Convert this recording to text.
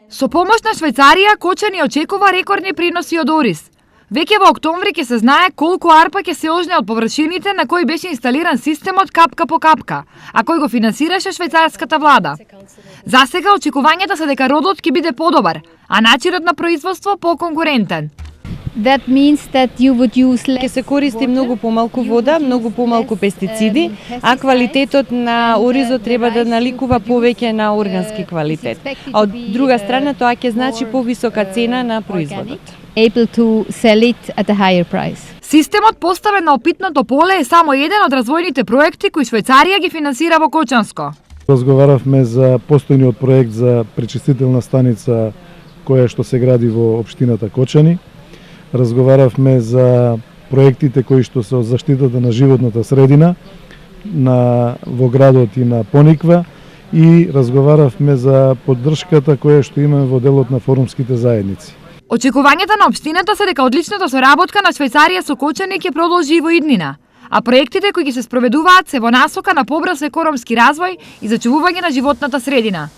Со помош на Швајцарија, Кочани очекува рекордни приноси од ориз. Веќе во октомври ќе се знае колку арпа ќе се ожне од површините на кои беше инсталиран системот капка по капка, а кој го финансираше швајцарската влада. Засега очекувањата се дека родот ќе биде подобар, а начинот на производство поконкурентен. Ќе се користи многу помалку вода, многу помалку пестициди, а квалитетот на оризот треба да наликува повеќе на органски квалитет. А од друга страна тоа ќе значи повисока цена на производот. Системот поставен на опитното поле е само еден од развојните проекти кои Швајцарија ги финансира во Кочанско. Разговаравме за постојниот проект за пречистителна станица која што се гради во општината Кочани. Разговаравме за проектите кои што се од заштитата на животната средина во градот и на Пониква и разговаравме за поддршката која што имаме во делот на форумските заедници. Очекувањата на општината се дека одличната соработка на Швајцарија со Кочани ќе продолжи и во иднина, а проектите кои ќе се спроведуваат се во насока на побрз економски развој и зачувување на животната средина.